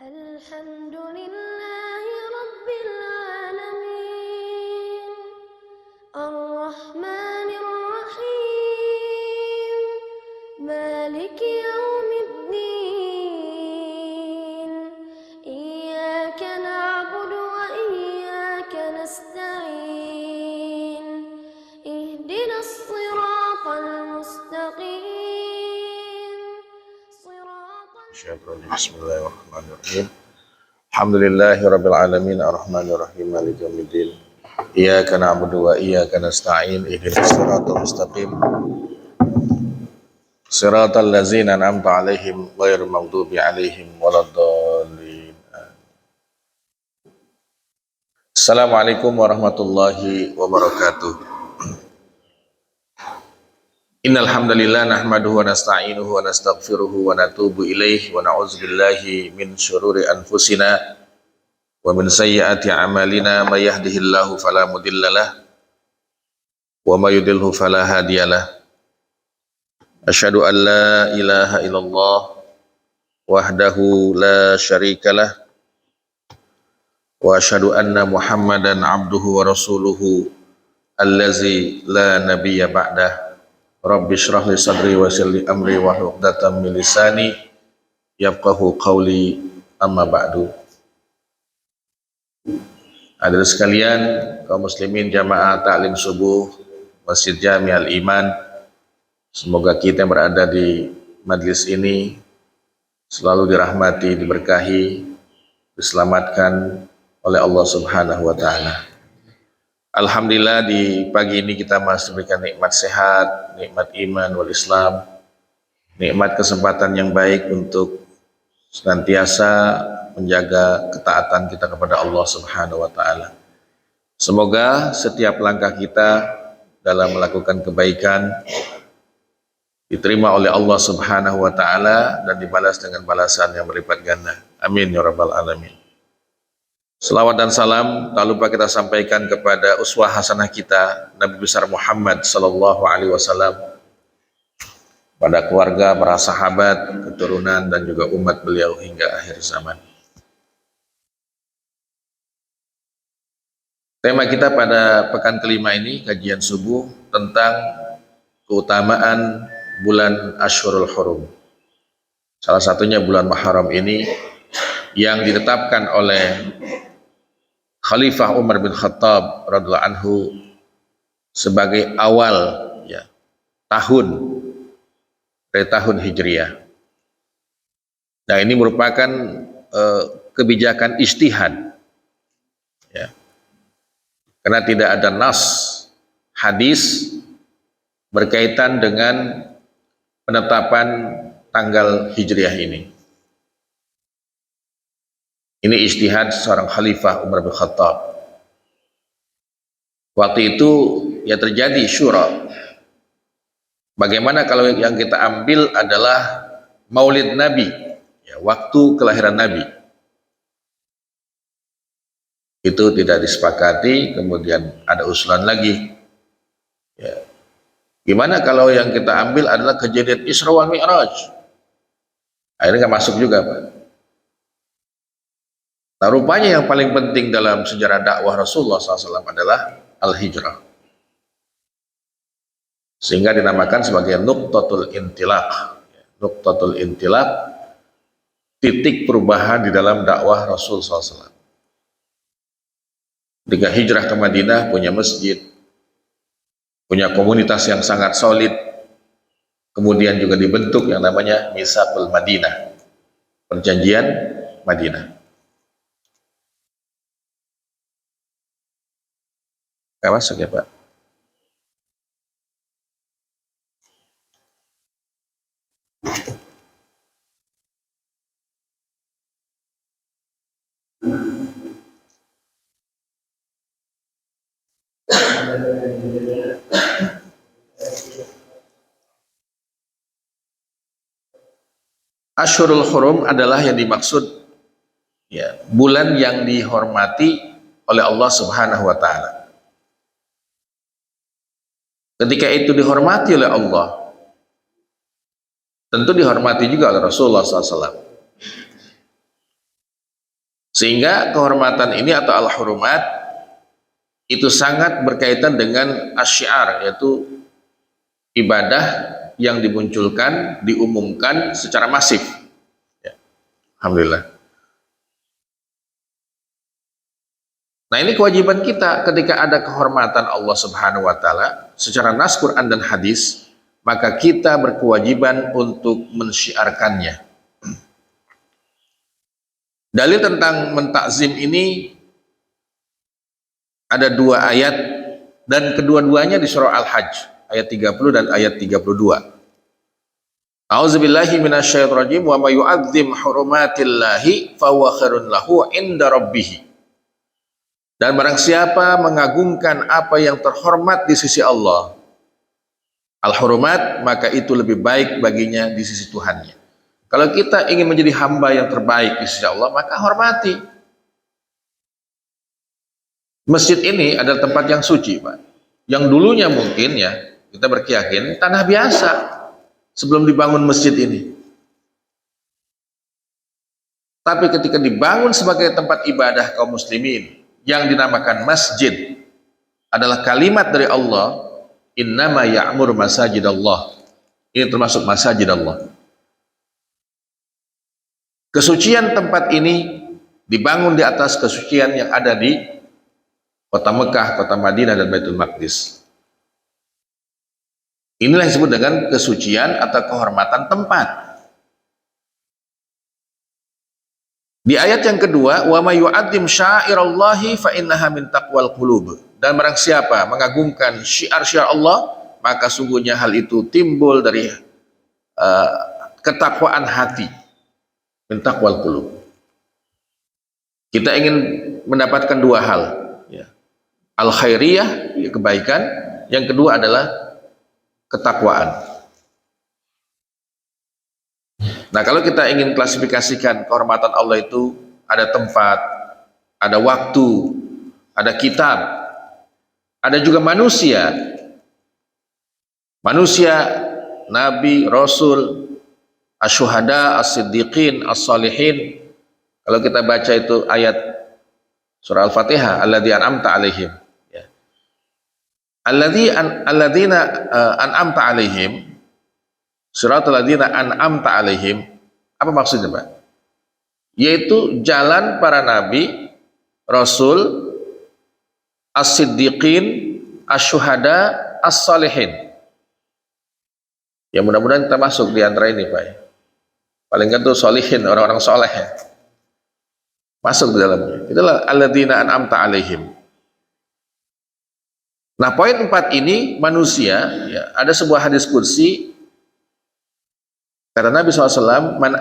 Alhamdulillahi Rabbil Alamin Ar-Rahmanir Rahim Maliki Yawmiddin Iyyaka na'budu wa iyyaka nasta'in Ihdinas siratal mustaqim Bismillahirrahmanirrahim. Alhamdulillahirabbil alamin arrahmanir rahim maliki yaumiddin. Iyyaka na'budu wa iyyaka nasta'in ihdinas siratal mustaqim. Siratal ladzina an'amta 'alaihim ghairil maghdubi 'alaihim waladdallin. Assalamualaikum warahmatullahi wabarakatuh. Innal hamdalillah nahmaduhu wa nasta'inuhu wa nastaghfiruhu wa natubu ilaihi wa na'udzubillahi min syururi anfusina wa min sayyiati a'malina may yahdihillahu fala mudhillalah wa may yudlilhu fala hadiyalah. Asyhadu an la ilaha illallah wahdahu la syarikalah wa asyhadu anna Muhammadan abduhu wa rasuluhu allazi la nabiyya ba'dah. Rabbi shrah li sadri wa yassir li amri wahlul 'uqdatam min lisani yafqahu qawli, amma ba'du. Hadirin sekalian, kaum muslimin jamaah taklim subuh Masjid Jami Al Iman, semoga kita yang berada di majlis ini selalu dirahmati, diberkahi, diselamatkan oleh Allah Subhanahu wa taala. Alhamdulillah di pagi ini kita masih diberikan nikmat sehat, nikmat iman wal Islam, nikmat kesempatan yang baik untuk senantiasa menjaga ketaatan kita kepada Allah Subhanahu wa taala. Semoga setiap langkah kita dalam melakukan kebaikan diterima oleh Allah Subhanahu wa taala dan dibalas dengan balasan yang berlipat ganda. Amin ya rabbal alamin. Selawat dan salam tak lupa kita sampaikan kepada uswah hasanah kita Nabi besar Muhammad sallallahu alaihi wasallam, pada keluarga, para sahabat, keturunan dan juga umat beliau hingga akhir zaman. Tema kita pada pekan kelima ini, kajian subuh, tentang keutamaan bulan Ashhurul Hurum. Salah satunya bulan Muharram ini yang ditetapkan oleh Khalifah Umar bin Khattab radhiyallahu anhu sebagai awal tahun dari tahun Hijriah. Nah, ini merupakan kebijakan ijtihad, karena tidak ada nas hadis berkaitan dengan penetapan tanggal Hijriah ini. Ini ijtihad seorang Khalifah Umar bin Khattab. Waktu itu ya terjadi syura. Bagaimana kalau yang kita ambil adalah Maulid Nabi, waktu kelahiran Nabi. Itu tidak disepakati, kemudian ada usulan lagi. Gimana kalau yang kita ambil adalah kejadian Isra wal Mi'raj? Akhirnya nggak masuk juga, Pak. Nah, rupanya yang paling penting dalam sejarah dakwah Rasulullah SAW adalah al-hijrah, sehingga dinamakan sebagai nuqtatul intilaq. Nuqtatul intilaq, titik perubahan di dalam dakwah Rasul SAW. Ketika hijrah ke Madinah, punya masjid, punya komunitas yang sangat solid, kemudian juga dibentuk yang namanya Mitsaqul Madinah, perjanjian Madinah. Gak masuk ya, Pak? Ashhurul Hurum adalah yang dimaksud bulan yang dihormati oleh Allah Subhanahu wa taala. Ketika itu dihormati oleh Allah, tentu dihormati juga oleh Rasulullah SAW. Sehingga kehormatan ini atau al-hurumat itu sangat berkaitan dengan asyiar, yaitu ibadah yang dimunculkan, diumumkan secara masif. Ya. Alhamdulillah. Nah, ini kewajiban kita ketika ada kehormatan Allah Subhanahu wa taala secara nas Quran dan hadis, maka kita berkewajiban untuk mensyiarkannya. Dalil tentang mentakzim ini ada 2 ayat dan kedua-duanya di surah Al-Hajj ayat 30 dan ayat 32. A'udzubillahi minasyaitonirrajim wa may yu'azzim hurumatillahi fahuwa khairun lahu 'inda rabbih. Dan barang siapa mengagungkan apa yang terhormat di sisi Allah, al-hurumat, maka itu lebih baik baginya di sisi Tuhannya. Kalau kita ingin menjadi hamba yang terbaik di sisi Allah, maka hormati. Masjid ini adalah tempat yang suci, Pak. Yang dulunya mungkin ya, kita berkeyakin tanah biasa sebelum dibangun masjid ini. Tapi ketika dibangun sebagai tempat ibadah kaum muslimin yang dinamakan masjid, adalah kalimat dari Allah, innama ya'mur masajidallah. Ini termasuk masajid Allah. Kesucian tempat ini dibangun di atas kesucian yang ada di kota Mekah, kota Madinah, dan Baitul Maqdis. Inilah yang disebut dengan kesucian atau kehormatan tempat. Di ayat yang kedua, wa may yu'azzim sya'irallahi fa innaha min taqwal qulub. Dan barang siapa mengagungkan syiar-syiar Allah, maka sungguhnya hal itu timbul dari ketakwaan hati. Min taqwal qulub. Kita ingin mendapatkan 2 hal, ya. Al-khairiyah, kebaikan. Yang kedua adalah ketakwaan. Nah, kalau kita ingin klasifikasikan kehormatan Allah itu ada tempat, ada waktu, ada kitab, ada juga manusia. Manusia, nabi, rasul, asyuhada, as-siddiqin, as-salihin. Kalau kita baca itu ayat surah Al-Fatihah, alladzi an'amta alaihim. Ya. Alladzina an'amta alaihim. Suratul ladzina an'amta alaihim, apa maksudnya, Pak? Yaitu jalan para nabi, rasul, as-siddiqin, asyuhada, as-salihin. Ya, mudah-mudahan kita masuk di antara ini, Pak. Paling kan tuh solihin, orang-orang soleh ya. Masuk di dalamnya. Itulah alladzina an'amta alaihim. Nah, poin 4 ini manusia, ya, ada sebuah hadis qudsi. Kata Nabi SAW, man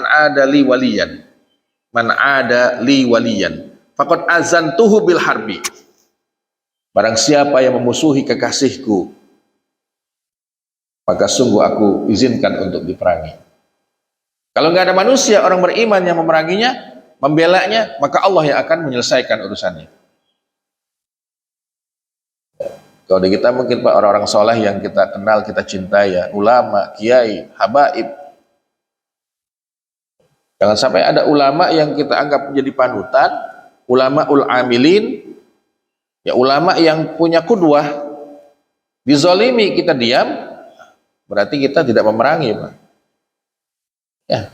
ada li waliyan, man ada li waliyan, faqad azantuhu bil harbi. Barang siapa yang memusuhi kekasihku, maka sungguh aku izinkan untuk diperangi. Kalau nggak ada manusia, orang beriman yang memeranginya, membelanya, maka Allah yang akan menyelesaikan urusannya. Kalau di kita mungkin, Pak, orang-orang soleh yang kita kenal, kita cintai ya, ulama, kiai, habaib. Jangan sampai ada ulama yang kita anggap menjadi panutan, ulama ul-amilin, ya, ulama yang punya kudwah, dizolimi kita diam, berarti kita tidak memerangi, Pak. Ya.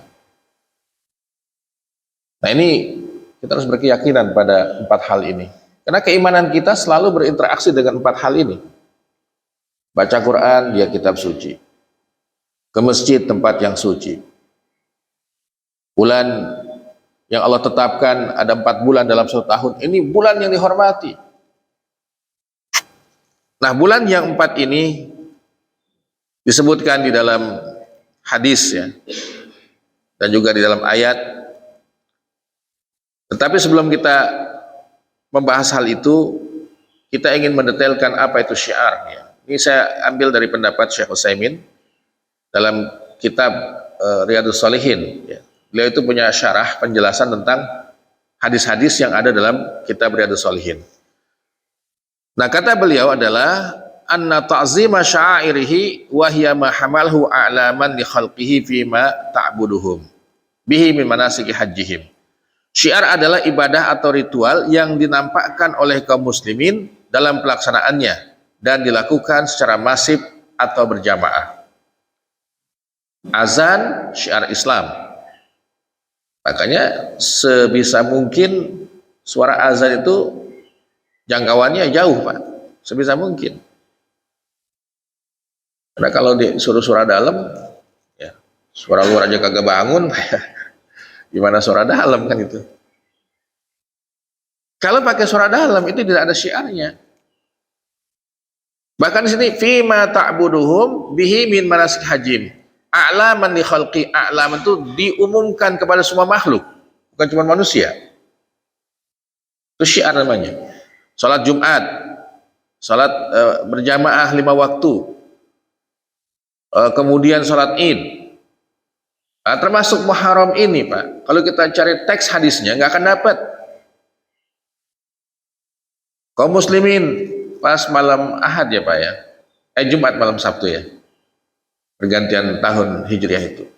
Nah, ini kita harus berkeyakinan pada 4 hal ini. Karena keimanan kita selalu berinteraksi dengan 4 hal ini. Baca Quran, dia kitab suci. Ke masjid, tempat yang suci. Bulan yang Allah tetapkan, ada 4 bulan dalam 1 tahun. Ini bulan yang dihormati. Nah, bulan yang 4 ini disebutkan di dalam hadis ya, dan juga di dalam ayat. Tetapi sebelum kita membahas hal itu, kita ingin mendetailkan apa itu syiar. Ya. Ini saya ambil dari pendapat Syekh Utsaimin dalam kitab Riyadhus Shalihin. Ya. Beliau itu punya syarah penjelasan tentang hadis-hadis yang ada dalam kitab Riyadhus Shalihin. Nah, kata beliau adalah anna ta'zima sya'irihi wa hiya ma hamalhu a'laman li khalqihi fima ta'buduhum. bihi min manasiki hajjihim. Syiar adalah ibadah atau ritual yang dinampakkan oleh kaum muslimin dalam pelaksanaannya dan dilakukan secara masif atau berjamaah. Azan syiar Islam. Makanya sebisa mungkin suara azan itu jangkauannya jauh, Pak. Sebisa mungkin. Karena kalau disuruh suara dalam, ya suara luar aja kagak bangun, gimana suara dalam kan itu. Kalau pakai suara dalam itu tidak ada syiarnya. Bahkan di sini fima ta'buduhum bihi min manasik hajim. A'laman li khalqi, a'lam itu diumumkan kepada semua makhluk, bukan cuma manusia. Itu syiar namanya. Salat Jumat, salat berjamaah 5 waktu, kemudian salat Id. Nah, termasuk Muharram ini, Pak. Kalau kita cari teks hadisnya nggak akan dapat. Kaum muslimin pas malam Ahad ya, Pak ya. Jumat malam Sabtu ya. Pergantian tahun Hijriah itu.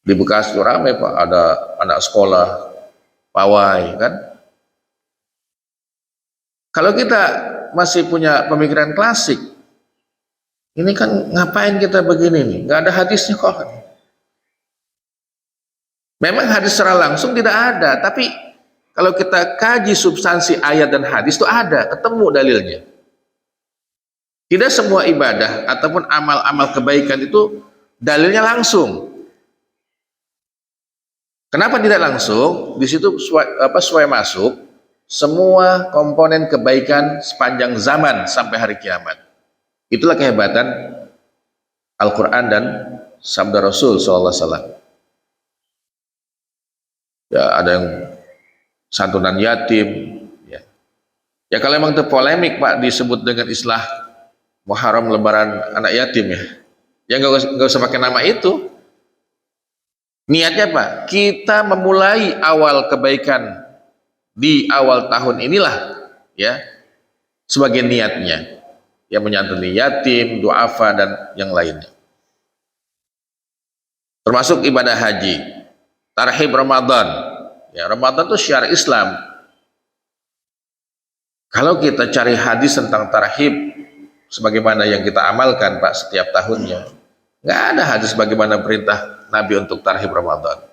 Di Bekasi itu ramai, Pak, ada anak sekolah pawai kan. Kalau kita masih punya pemikiran klasik, ini kan ngapain kita begini nih? Nggak ada hadisnya kok. Memang hadis secara langsung tidak ada, tapi kalau kita kaji substansi ayat dan hadis itu ada, ketemu dalilnya. Tidak semua ibadah ataupun amal-amal kebaikan itu dalilnya langsung. Kenapa tidak langsung? Di situ sesuai masuk semua komponen kebaikan sepanjang zaman sampai hari kiamat. Itulah kehebatan Al-Quran dan sabda Rasul SAW. Ya, ada yang santunan yatim. Ya kalau memang itu polemik, Pak, disebut dengan islah Muharram lebaran anak yatim ya. Ya nggak usah pakai nama itu. Niatnya Pak, kita memulai awal kebaikan di awal tahun inilah ya sebagai niatnya. Ya menyantuni yatim, duafa dan yang lainnya. Termasuk ibadah haji. Tarhib Ramadan. Ya, Ramadan itu syiar Islam. Kalau kita cari hadis tentang tarhib sebagaimana yang kita amalkan, Pak, setiap tahunnya, nggak ada hadis bagaimana perintah Nabi untuk tarhib Ramadan.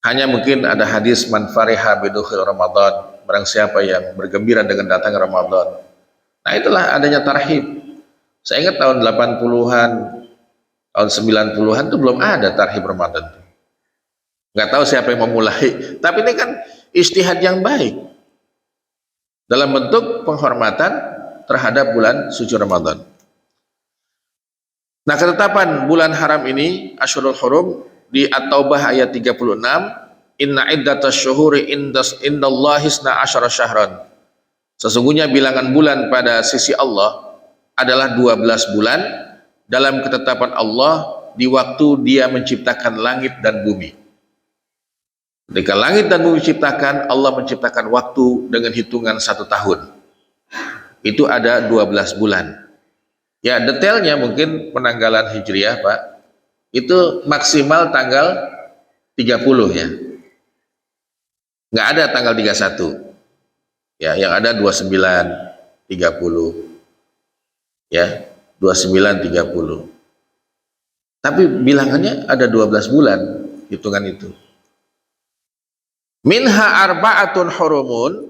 Hanya mungkin ada hadis man fariha bidukhil Ramadan, barang siapa yang bergembira dengan datang Ramadan. Nah, itulah adanya tarhib. Saya ingat tahun 80-an, tahun 90-an itu belum ada tarhib Ramadan. Nggak tahu siapa yang memulai, tapi ini kan ijtihad yang baik dalam bentuk penghormatan terhadap bulan suci Ramadan. Nah, ketetapan bulan haram ini, Asyurul Hurum, di At-Taubah ayat 36, inna iddatasy syuhuri indallahi 12 syahran. Sesungguhnya bilangan bulan pada sisi Allah adalah 12 bulan dalam ketetapan Allah di waktu Dia menciptakan langit dan bumi. Ketika langit dan bumi diciptakan, Allah menciptakan waktu dengan hitungan 1 tahun. Itu ada 12 bulan. Ya, detailnya mungkin penanggalan Hijriah, Pak, itu maksimal tanggal 30 ya. Nggak ada tanggal 31. Ya, yang ada 29, 30. Ya, 29, 30. Tapi bilangannya ada 12 bulan hitungan itu. Minha arba'atun hurumun,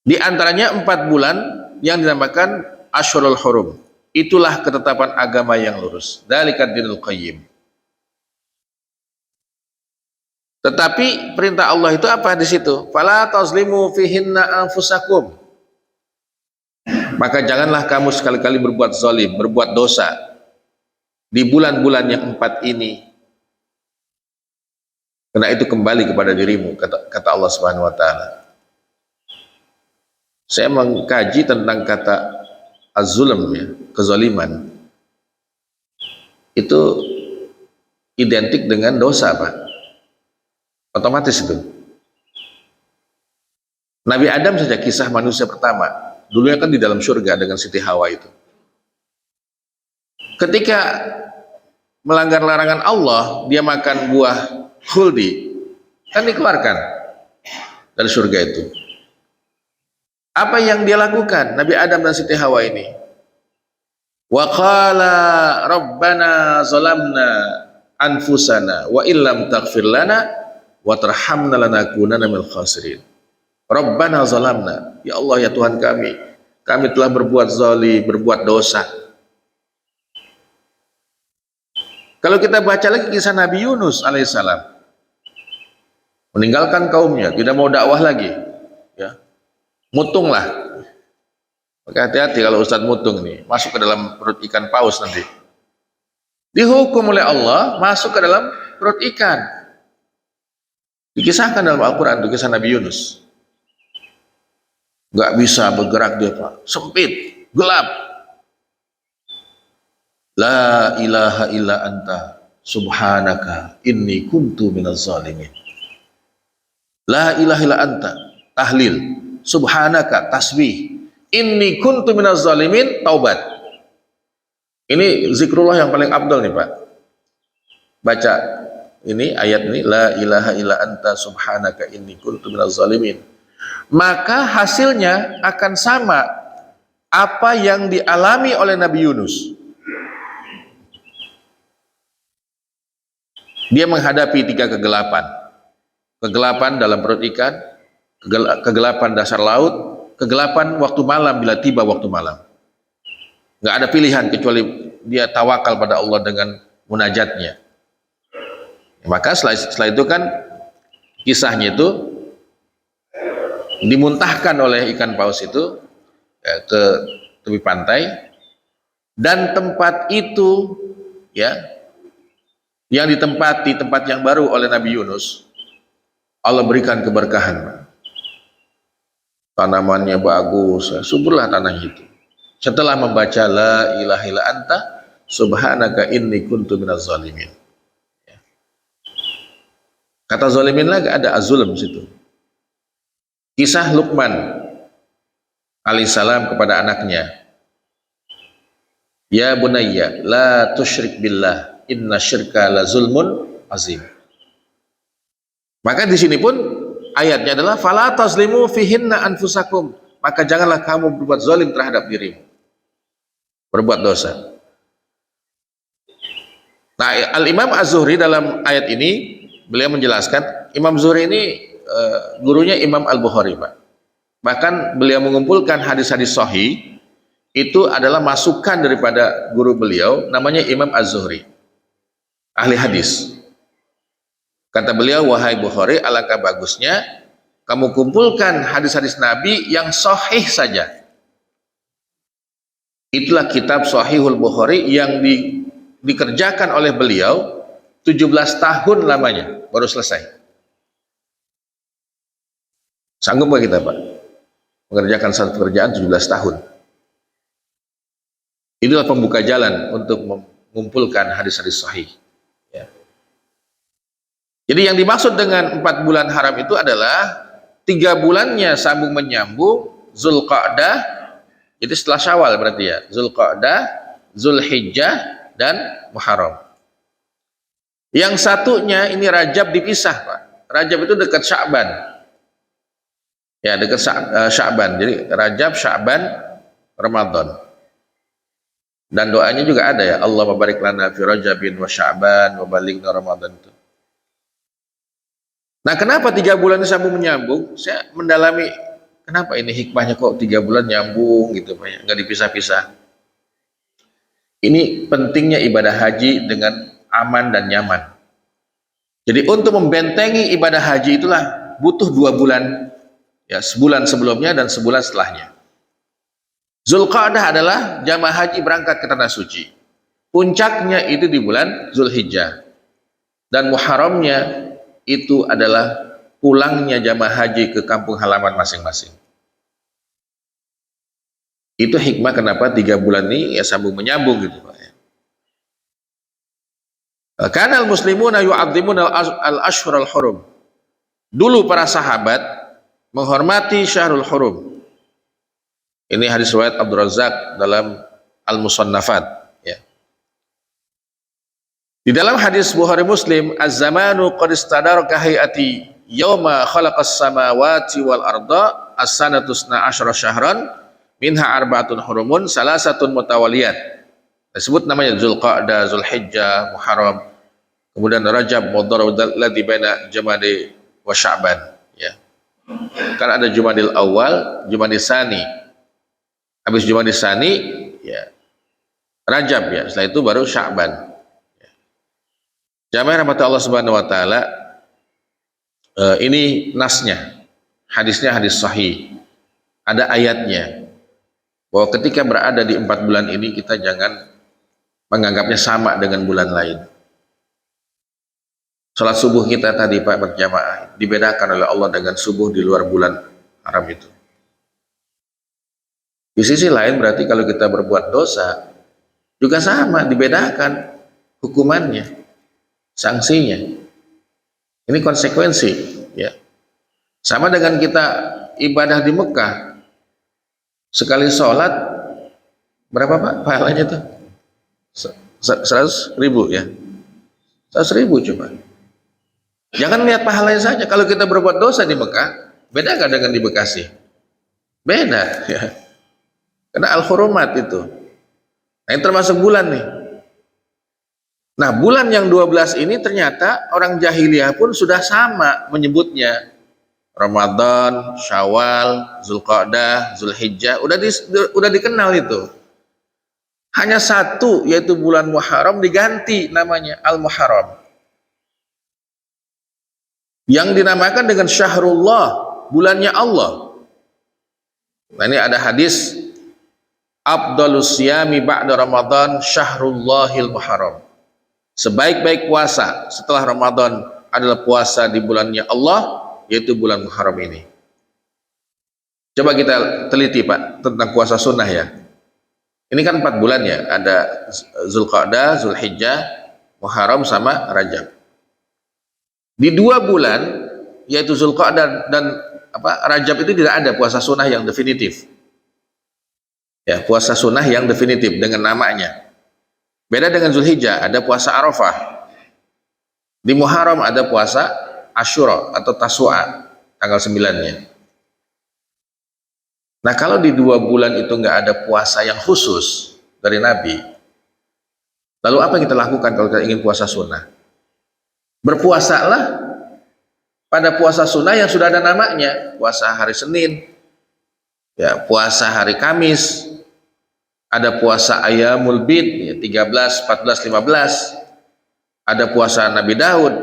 di antaranya 4 bulan yang dinamakan Asyurul Hurum. Itulah ketetapan agama yang lurus. Dzalikad dinul qayyim. Tetapi perintah Allah itu apa di situ? Fala tazlimu fihinna anfusakum. Maka janganlah kamu sekali-kali berbuat zalim, berbuat dosa di bulan-bulan yang 4 ini. Karena itu kembali kepada dirimu, kata Allah Subhanahu wa taala. Saya mengkaji tentang kata az-zulm ya, kezaliman. Itu identik dengan dosa, Pak. Otomatis itu. Nabi Adam saja kisah manusia pertama. Dulunya kan di dalam surga dengan Siti Hawa itu. Ketika melanggar larangan Allah, dia makan buah khuldi, kan dikeluarkan dari surga itu. Apa yang dia lakukan Nabi Adam dan Siti Hawa ini? Wa qala rabbana zalamna anfusana wa illam taghfir lana wa tarhamna lanakunanna minal khasirin. Rabbana zalamna, ya Allah ya Tuhan kami telah berbuat zalim, berbuat dosa. Kalau kita baca lagi kisah Nabi Yunus alaihissalam, meninggalkan kaumnya, tidak mau dakwah lagi, ya, mutunglah. Maka hati-hati kalau Ustadz mutung nih, masuk ke dalam perut ikan paus nanti. Dihukum oleh Allah masuk ke dalam perut ikan. Dikisahkan dalam Al-Quran itu kisah Nabi Yunus. Gak bisa bergerak dia Pak, sempit, gelap. La ilaha illa anta subhanaka inni kuntu minaz zalimin. La ilaha illa anta, tahlil, subhanaka, tasbih, inni kuntu minaz zalimin, taubat. Ini zikrullah yang paling afdal nih Pak. Baca ini ayat ini, la ilaha illa anta subhanaka inni kuntu minaz zalimin. Maka hasilnya akan sama apa yang dialami oleh Nabi Yunus. Dia menghadapi 3 kegelapan. Kegelapan dalam perut ikan, kegelapan dasar laut, kegelapan waktu malam bila tiba waktu malam. Nggak ada pilihan kecuali dia tawakal pada Allah dengan munajatnya. Maka setelah itu kan kisahnya itu dimuntahkan oleh ikan paus itu ya, ke tepi pantai, dan tempat itu ya yang ditempati tempat yang baru oleh Nabi Yunus, Allah berikan keberkahan. Tanamannya bagus, suburlah tanah itu. Setelah membaca la ilaha illa anta subhanaka inni kuntu minaz zalimin. Kata zalimin lagi ada az-zulm situ. Kisah Luqman alaihissalam kepada anaknya, ya bunayya la tusyrik billah inna syirka la zulmun azim. Maka di sini pun ayatnya adalah fala tazlimu fihinna anfusakum, maka janganlah kamu berbuat zalim terhadap dirimu, berbuat dosa. Nah, Al-Imam Az-Zuhri dalam ayat ini beliau menjelaskan, Imam Zuhri ini gurunya Imam Al-Bukhari Pak. Bahkan beliau mengumpulkan hadis-hadis sahih itu adalah masukan daripada guru beliau namanya Imam Az-Zuhri, ahli hadis. Kata beliau, wahai Bukhari, alangkah bagusnya kamu kumpulkan hadis-hadis Nabi yang sahih saja. Itulah kitab Sahihul Bukhari yang dikerjakan oleh beliau 17 tahun lamanya baru selesai. Sanggup gak kita Pak mengerjakan satu pekerjaan 17 tahun? Itulah pembuka jalan untuk mengumpulkan hadis-hadis sahih. Ya. Jadi yang dimaksud dengan 4 bulan haram itu adalah 3 bulannya sambung menyambung, Zulqa'dah, jadi setelah Syawal berarti ya, Zulqa'dah, Zulhijjah, dan Muharram. Yang satunya ini Rajab dipisah Pak. Rajab itu dekat Sya'ban. Ya, dekat Sya'ban. Jadi Rajab, Sya'ban, Ramadan. Dan doanya juga ada ya, Allah barik lana fi Rajabin wa Sya'ban wa balighna Ramadan itu. Nah, kenapa 3 bulan ini sambung menyambung? Saya mendalami kenapa ini hikmahnya kok 3 bulan nyambung gitu Pak ya, nggak dipisah-pisah. Ini pentingnya ibadah haji dengan aman dan nyaman. Jadi untuk membentengi ibadah haji itulah butuh 2 bulan, ya, sebulan sebelumnya dan sebulan setelahnya. Zulqa'dah adalah jamaah haji berangkat ke tanah suci. Puncaknya itu di bulan Zulhijjah. Dan Muharramnya itu adalah pulangnya jamaah haji ke kampung halaman masing-masing. Itu hikmah kenapa 3 bulan ini ya sambung menyambung gitu Pak ya. Kana al-muslimuna yu'adzimuna al-ashhur al-hurum. Dulu para sahabat menghormati Syahrul Hurum. Ini hadis riwayat Abdul Razak dalam Al-Musannafat ya. Di dalam hadis Bukhari Muslim, az-zamanu qad istadara ka hayati yauma khalaqas samawati wal arda as-sanatu 12 syahran minha arba'atun hurumun salasatun mutawaliyat. Disebut namanya Zulqa'dah, Zulhijjah, Muharram, kemudian Rajab, Mudhar, ladzi baina Jamadi wa Sya'ban, ya. Kan ada Jumadil Awal, Jumadil Tsani. Habis Jumadil Tsani, ya, Rajab, ya. Setelah itu baru Sya'ban. Jamaah rahmat Allah Subhanahu wa taala, ini nasnya, hadisnya hadis sahih. Ada ayatnya bahwa ketika berada di 4 bulan ini kita jangan menganggapnya sama dengan bulan lain. Salat subuh kita tadi Pak berjamaah dibedakan oleh Allah dengan subuh di luar bulan haram itu. Di sisi lain berarti kalau kita berbuat dosa juga sama, dibedakan hukumannya, sanksinya. Ini konsekuensi, ya. Sama dengan kita ibadah di Mekah, sekali sholat berapa Pak pahalanya tuh? 100.000, ya. 100.000 coba. Jangan lihat pahalanya saja. Kalau kita berbuat dosa di Mekah, beda nggak dengan di Bekasi? Beda, ya. Karena al-hurumat itu. Nah, ini termasuk bulan nih. Nah, bulan yang 12 ini ternyata orang jahiliyah pun sudah sama menyebutnya. Ramadan, Syawal, Zulqa'dah, Zulhijjah, udah dikenal itu. Hanya satu, yaitu bulan Muharram diganti namanya Al-Muharram. Yang dinamakan dengan Syahrullah, bulannya Allah. Nah, ini ada hadis Afdhalus siyami ba'da Ramadan Syahrullahil Muharram. Sebaik-baik puasa setelah Ramadan adalah puasa di bulannya Allah, yaitu bulan Muharram ini. Coba kita teliti Pak tentang puasa sunnah, ya. Ini kan 4 bulan, ya. Ada Zulqa'dah, Zulhijjah, Muharram sama Rajab. Di 2 bulan yaitu Zulqa'dah dan Rajab itu tidak ada puasa sunnah yang definitif. Ya, puasa sunnah yang definitif dengan namanya. Beda dengan Zulhijjah, ada puasa Arafah. Di Muharram ada puasa Asyura atau Tasu'a, tanggal 9-nya. Nah, kalau di 2 bulan itu nggak ada puasa yang khusus dari Nabi, lalu apa yang kita lakukan kalau kita ingin puasa sunnah? Berpuasalah pada puasa sunnah yang sudah ada namanya. Puasa hari Senin, ya, puasa hari Kamis, ada puasa Ayyamul Bid, ya, 13, 14, 15, ada puasa Nabi Daud.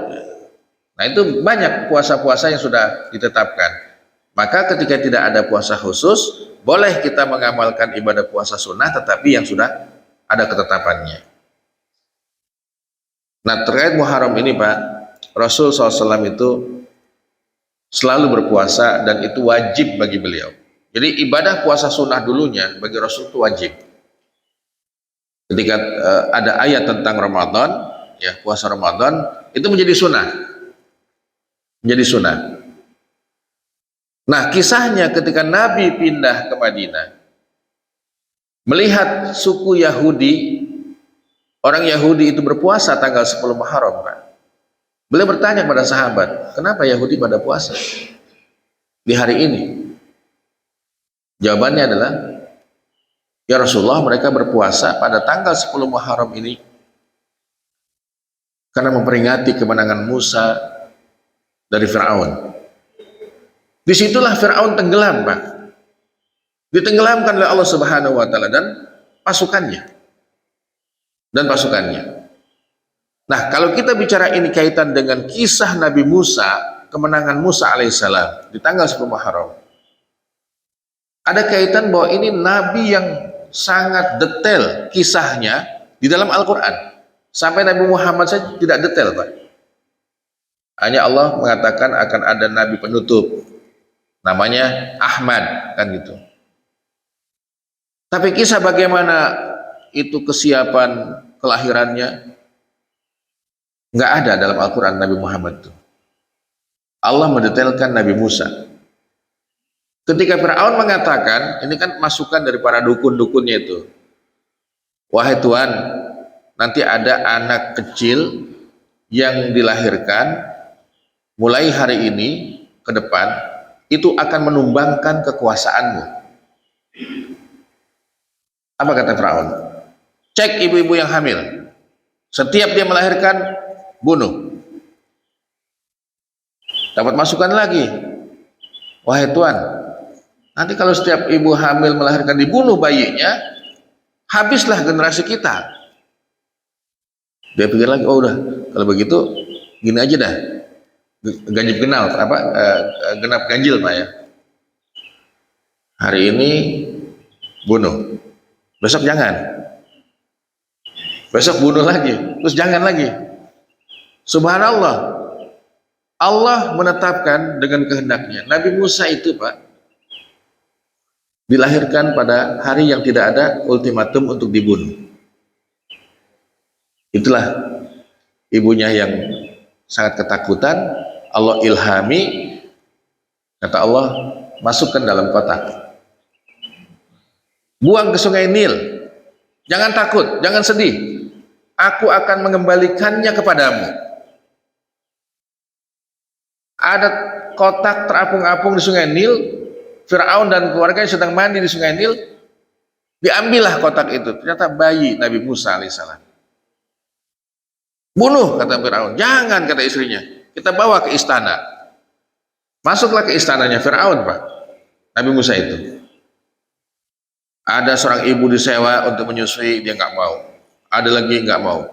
Nah, itu banyak puasa-puasa yang sudah ditetapkan. Maka ketika tidak ada puasa khusus, boleh kita mengamalkan ibadah puasa sunnah tetapi yang sudah ada ketetapannya. Nah, terkait Muharram ini Pak, Rasul SAW itu selalu berpuasa dan itu wajib bagi beliau. Jadi ibadah puasa sunnah dulunya bagi Rasul itu wajib. Ketika ada ayat tentang Ramadan, ya, puasa Ramadan itu menjadi sunnah. Menjadi sunnah. Nah, kisahnya ketika Nabi pindah ke Madinah, melihat suku Yahudi, orang Yahudi itu berpuasa tanggal 10 Muharram, Pak. Beliau bertanya pada sahabat, kenapa Yahudi pada puasa di hari ini? Jawabannya adalah, ya Rasulullah, mereka berpuasa pada tanggal 10 Muharram ini karena memperingati kemenangan Musa dari Fir'aun. Disitulah Fir'aun tenggelam, Pak. Ditenggelamkan oleh Allah Subhanahu wa Ta'ala dan pasukannya. Nah, kalau kita bicara ini kaitan dengan kisah Nabi Musa, kemenangan Musa alaihissalam di tanggal 10 Muharram, ada kaitan bahwa ini Nabi yang sangat detail kisahnya di dalam Al-Quran. Sampai Nabi Muhammad saja tidak detail, Pak. Hanya Allah mengatakan akan ada Nabi penutup, namanya Ahmad, kan gitu. Tapi kisah bagaimana itu kesiapan kelahirannya nggak ada dalam Al-Quran Nabi Muhammad itu. Allah mendetailkan Nabi Musa. Ketika Fir'aun mengatakan, ini kan masukan dari para dukun-dukunnya itu, wahai Tuhan, nanti ada anak kecil yang dilahirkan mulai hari ini ke depan, itu akan menumbangkan kekuasaanmu. Apa kata Firaun? Cek ibu-ibu yang hamil, setiap dia melahirkan, bunuh. Dapat masukan lagi, wahai Tuhan, nanti kalau setiap ibu hamil melahirkan dibunuh bayinya, habislah generasi kita. Dia pikir lagi, oh udah, kalau begitu gini aja dah, ganjil genap genap ganjil Pak ya. Hari ini bunuh, besok jangan, besok bunuh lagi, terus jangan lagi. Subhanallah, Allah menetapkan dengan kehendaknya. Nabi Musa itu Pak dilahirkan pada hari yang tidak ada ultimatum untuk dibunuh. Itulah ibunya yang sangat ketakutan. Allah ilhami, kata Allah, masukkan dalam kotak, buang ke sungai Nil, jangan takut, jangan sedih, aku akan mengembalikannya kepadamu. Ada kotak terapung-apung di sungai Nil, Firaun dan keluarganya sedang mandi di sungai Nil, diambillah kotak itu, ternyata bayi Nabi Musa alaihissalam. Bunuh, kata Firaun. Jangan, kata istrinya, kita bawa ke istana. Masuklah ke istananya Firaun Pak, Nabi Musa itu. Ada seorang ibu disewa untuk menyusui, dia nggak mau. Ada lagi nggak mau.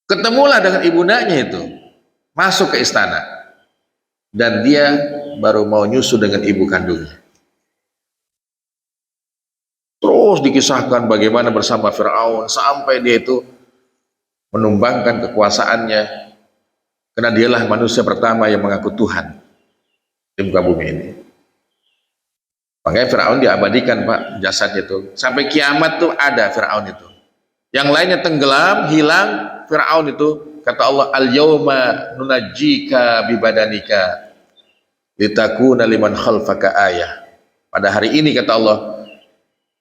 Ketemulah dengan ibundanya itu, masuk ke istana, dan dia baru mau nyusu dengan ibu kandungnya. Terus dikisahkan bagaimana bersama Firaun sampai dia itu menumbangkan kekuasaannya, karena dialah manusia pertama yang mengaku Tuhan di muka bumi ini. Makanya Firaun diabadikan Pak, jasadnya itu sampai kiamat tuh ada Firaun itu. Yang lainnya tenggelam, hilang. Firaun itu, kata Allah, al-yauma nunajjika bibadanika litakuna liman khalfaka ayah. Pada hari ini, kata Allah,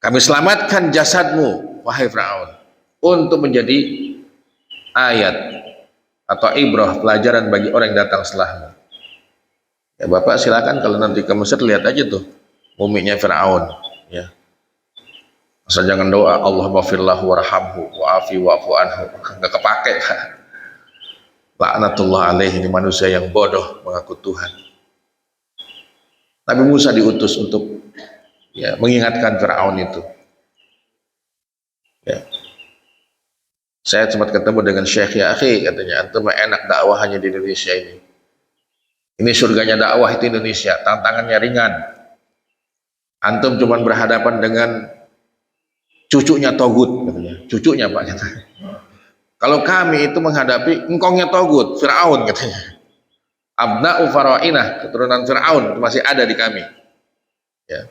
kami selamatkan jasadmu wahai Firaun untuk menjadi ayat atau ibrah, pelajaran bagi orang yang datang setelahmu. Ya Bapak silakan kalau nanti ke Mesir lihat aja tuh muminya Firaun ya. Asal jangan doa Allahumma firlahu warhamhu wa'afi wa'fu anhu, nggak kepake. Laknatullah alaihi, ini manusia yang bodoh mengaku Tuhan. Nabi Musa diutus untuk ya mengingatkan Firaun itu. Ya. Saya sempat ketemu dengan Syekh, ya akhi, katanya, antum enak dakwah hanya di Indonesia ini. Ini surganya dakwah itu Indonesia, tantangannya ringan. Antum cuma berhadapan dengan cucunya Togut, katanya. Cucunya Pak, katanya. Kalau kami itu menghadapi engkongnya Togut, Firaun, katanya. Abna'u Farainah, keturunan Firaun masih ada di kami. Ya.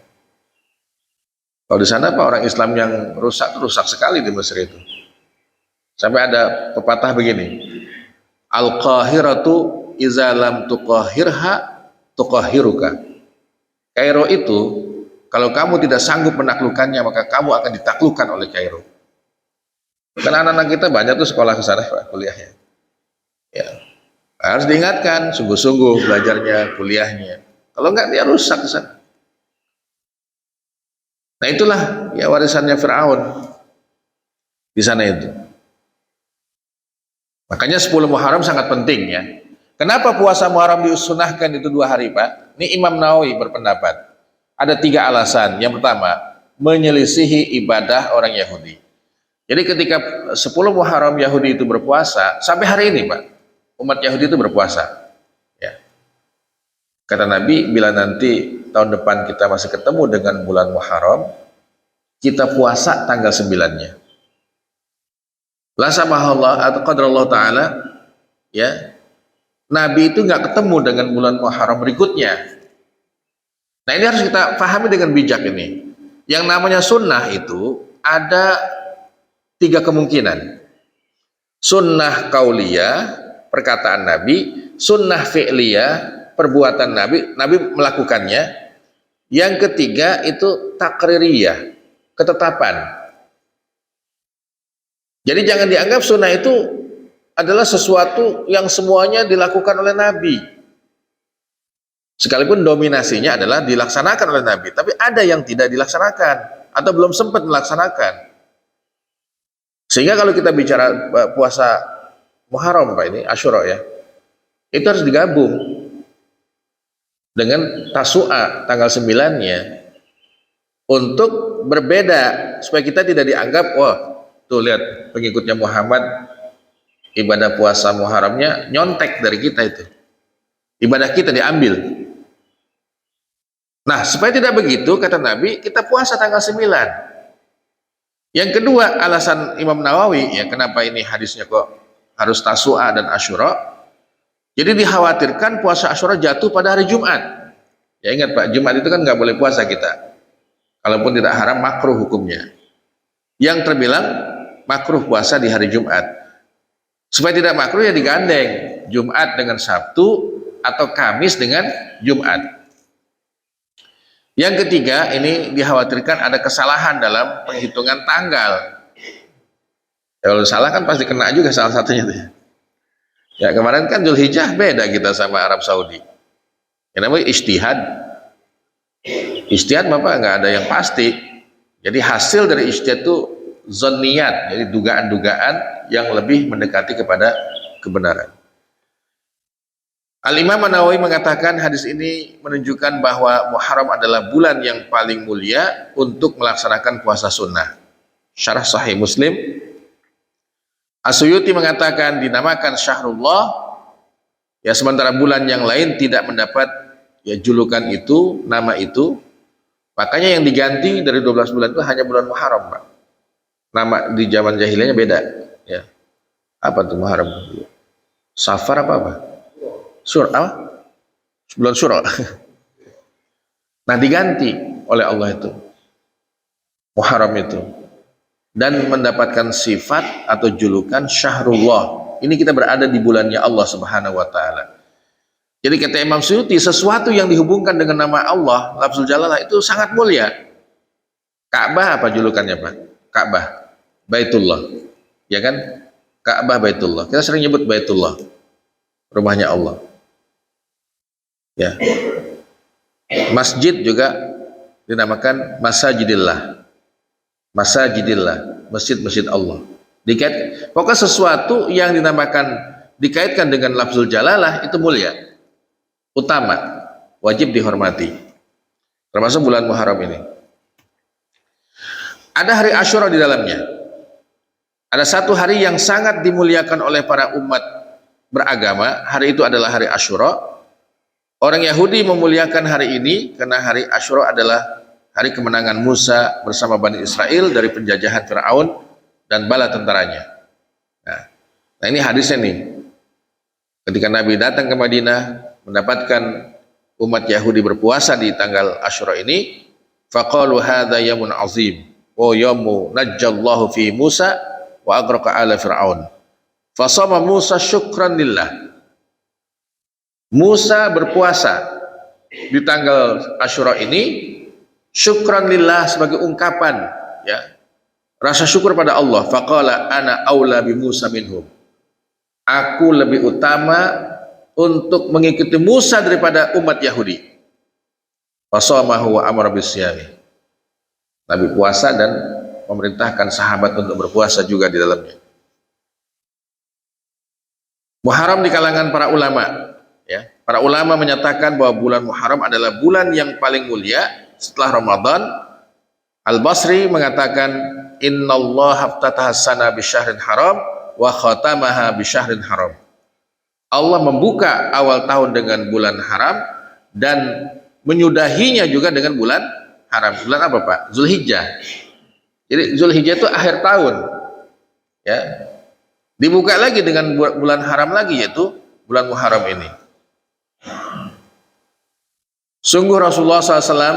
Kalau di sana Pak, orang Islam yang rusak sekali di Mesir itu. Sampai ada pepatah begini, al-qahiratu iza lam tuqahirha tuqahiruka. Kairo itu, kalau kamu tidak sanggup menaklukkannya, maka kamu akan ditaklukkan oleh Kairo. Karena anak-anak kita banyak tuh sekolah ke sana Pak, kuliahnya. Ya. Harus diingatkan, sungguh-sungguh belajarnya, kuliahnya. Kalau enggak, dia rusak ke sana. Nah itulah ya warisannya Firaun di sana itu. Makanya 10 Muharram sangat penting ya. Kenapa puasa Muharram disunahkan itu 2 hari Pak? Ini Imam Nawawi berpendapat. Ada 3 alasan. Yang pertama, menyelisihi ibadah orang Yahudi. Jadi ketika 10 Muharram Yahudi itu berpuasa, sampai hari ini Pak, umat Yahudi itu berpuasa. Ya. Kata Nabi, bila nanti tahun depan kita masih ketemu dengan bulan Muharram, kita puasa tanggal 9-nya. La samahallah atau qadrallah ta'ala, ya, Nabi itu nggak ketemu dengan bulan Muharram berikutnya. Nah ini harus kita pahami dengan bijak ini. Yang namanya sunnah itu ada 3 kemungkinan. Sunnah qauliyah, perkataan Nabi. Sunnah fi'liyah, perbuatan Nabi, Nabi melakukannya. Yang ketiga itu takririyah, ketetapan. Jadi jangan dianggap sunnah itu adalah sesuatu yang semuanya dilakukan oleh Nabi. Sekalipun dominasinya adalah dilaksanakan oleh Nabi, tapi ada yang tidak dilaksanakan atau belum sempat melaksanakan. Sehingga kalau kita bicara puasa Muharram Pak ini, Asyura ya, itu harus digabung dengan Tasu'a tanggal 9-nya untuk berbeda supaya kita tidak dianggap wah tuh lihat pengikutnya Muhammad ibadah puasa Muharramnya nyontek dari kita, itu ibadah kita diambil. Nah supaya tidak begitu kata Nabi, kita puasa tanggal 9. Yang kedua alasan Imam Nawawi ya kenapa ini hadisnya kok harus Tasu'a dan Asyura, jadi dikhawatirkan puasa Asyura jatuh pada hari Jumat. Ya ingat Pak, Jumat itu kan nggak boleh puasa kita, kalaupun tidak haram makruh hukumnya. Yang terbilang makruh puasa di hari Jumat. Supaya tidak makruh ya digandeng Jumat dengan Sabtu atau Kamis dengan Jumat. Yang ketiga ini dikhawatirkan ada kesalahan dalam penghitungan tanggal. Kalau salah kan pasti kena juga salah satunya tuh. Ya kemarin kan Dzulhijjah beda kita sama Arab Saudi. Yang namanya ijtihad. Ijtihad Bapak nggak ada yang pasti. Jadi hasil dari ijtihad itu zonniyat, jadi dugaan-dugaan yang lebih mendekati kepada kebenaran. Al-Imam An-Nawawi mengatakan hadis ini menunjukkan bahwa Muharram adalah bulan yang paling mulia untuk melaksanakan puasa sunnah. Syarah Sahih Muslim, As-Suyuti mengatakan dinamakan Syahrullah ya sementara bulan yang lain tidak mendapat ya julukan itu, nama itu. Makanya yang diganti dari 12 bulan itu hanya bulan Muharram, Pak. Nama di zaman jahiliyahnya beda ya. Apa tuh Muharram? Safar apa? Surah, bulan Surah. Nah diganti oleh Allah itu Muharram itu dan mendapatkan sifat atau julukan Syahrullah. Ini kita berada di bulannya Allah Subhanahu wa taala. Jadi kata Imam Suyuti, sesuatu yang dihubungkan dengan nama Allah, lafzul jalalah itu sangat mulia. Ka'bah apa julukannya Pak? Ka'bah, Baitullah. Ya kan? Ka'bah Baitullah. Kita sering nyebut Baitullah, rumahnya Allah. Ya. Masjid juga dinamakan Masajidillah. Masajidillah, masjid-masjid Allah. Pokoknya sesuatu yang dikaitkan dengan lafzul jalalah itu mulia, utama, wajib dihormati. Termasuk bulan Muharram ini. Ada hari Asyura di dalamnya. Ada satu hari yang sangat dimuliakan oleh para umat beragama. Hari itu adalah hari Asyura. Orang Yahudi memuliakan hari ini karena hari Asyura adalah hari kemenangan Musa bersama Bani Israel dari penjajahan Fir'aun dan bala tentaranya. Nah ini hadisnya nih. Ketika Nabi datang ke Madinah mendapatkan umat Yahudi berpuasa di tanggal Asyura ini, faqalu hadza yamun azim wa yawmu najjallahu fi Musa wa aghraqa ala Fir'aun. Fasama Musa syukran lillah. Musa berpuasa di tanggal Asyura ini syukran lillah sebagai ungkapan ya rasa syukur pada Allah. Faqala ana aula bi Musa minhum. Aku lebih utama untuk mengikuti Musa daripada umat Yahudi. Fasamahu wa amara bisyami. Nabi puasa dan memerintahkan sahabat untuk berpuasa juga di dalamnya. Muharram di kalangan para ulama. Ya, para ulama menyatakan bahwa bulan Muharram adalah bulan yang paling mulia setelah Ramadan. Al-Basri mengatakan innallaha haftataha sana bi syahrin haram wa khatamaha bi syahrin haram. Allah membuka awal tahun dengan bulan haram dan menyudahinya juga dengan bulan haram. Bulan apa Pak? Dzulhijjah. Jadi Dzulhijjah itu akhir tahun. Ya. Dibuka lagi dengan bulan haram lagi yaitu bulan Muharram ini. Sungguh Rasulullah SAW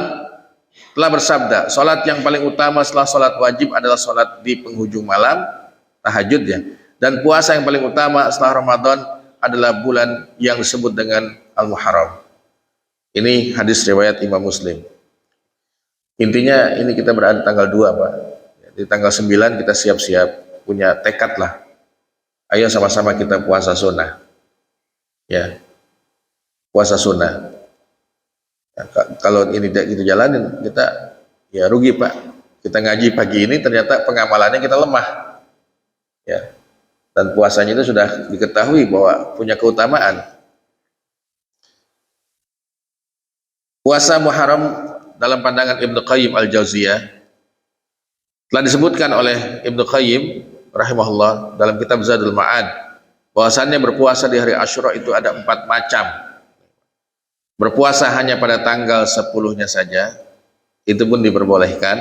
telah bersabda, salat yang paling utama setelah salat wajib adalah salat di penghujung malam, tahajud ya. Dan puasa yang paling utama setelah Ramadan adalah bulan yang disebut dengan Al-Muharram. Ini hadis riwayat Imam Muslim. Intinya ini kita berada tanggal 2 Pak. Di tanggal 9 kita siap-siap punya tekad lah. Ayo sama-sama kita puasa sunnah. Ya, puasa sunnah. Ya, kalau ini tidak kita jalanin, kita ya rugi Pak. Kita ngaji pagi ini ternyata pengamalannya kita lemah. Ya, dan puasanya itu sudah diketahui bahwa punya keutamaan. Puasa Muharram dalam pandangan Ibnu Qayyim Al-Jauziyah telah disebutkan oleh Ibnu Qayyim rahimahullah dalam kitab Zadul Ma'ad bahwasannya berpuasa di hari Asyura itu ada 4 macam. Berpuasa hanya pada tanggal 10-nya saja, itu pun diperbolehkan,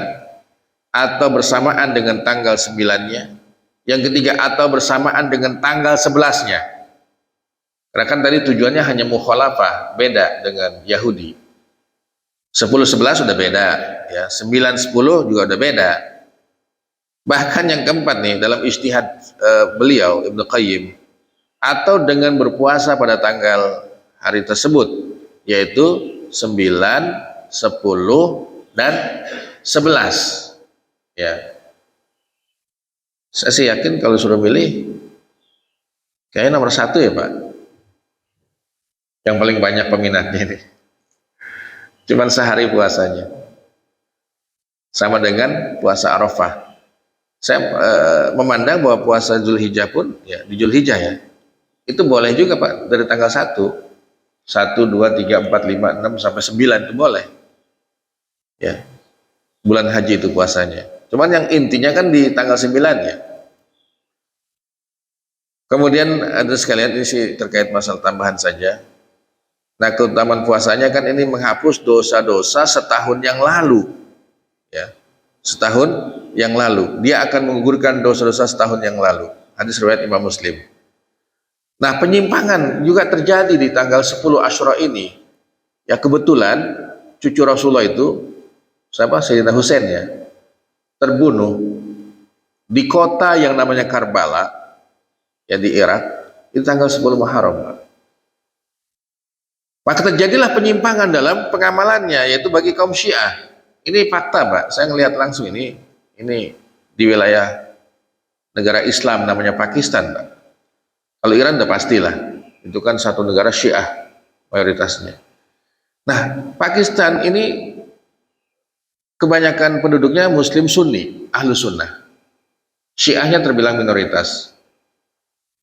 atau bersamaan dengan tanggal 9-nya. Yang ketiga, atau bersamaan dengan tanggal 11-nya. Karena kan tadi tujuannya hanya mukhalafah, beda dengan Yahudi. 10-11 sudah beda, ya. 9-10 juga udah beda. Bahkan yang keempat nih dalam ijtihad beliau Ibnu Qayyim, atau dengan berpuasa pada tanggal hari tersebut, yaitu 9, 10, dan 11. Ya. Saya sih yakin kalau suruh milih kayaknya nomor 1 ya Pak, yang paling banyak peminatnya ini. Cuman sehari puasanya, sama dengan puasa Arafah. Saya memandang bahwa puasa Zulhijjah pun ya di Zulhijjah ya, itu boleh juga Pak, dari tanggal 1, 1, 2, 3, 4, 5, 6 sampai 9 itu boleh. Ya. Bulan haji itu puasanya. Cuman yang intinya kan di tanggal 9 ya. Kemudian ada sekalian ini sih terkait masalah tambahan saja. Nah, keutamaan puasanya kan ini menghapus dosa-dosa setahun yang lalu. Ya. Setahun yang lalu. Dia akan menggugurkan dosa-dosa setahun yang lalu. Hadis riwayat Imam Muslim. Nah, penyimpangan juga terjadi di tanggal 10 Asyura ini. Ya kebetulan cucu Rasulullah itu siapa? Sayyidina Husain ya, terbunuh di kota yang namanya Karbala ya di Irak itu tanggal 10 Muharram. Maka terjadilah penyimpangan dalam pengamalannya, yaitu bagi kaum Syiah. Ini fakta Pak, saya ngelihat langsung ini di wilayah negara Islam namanya Pakistan Pak. Kalau Iran udah pastilah, itu kan satu negara Syiah mayoritasnya. Nah, Pakistan ini kebanyakan penduduknya Muslim Sunni, Ahlu Sunnah. Syiahnya terbilang minoritas.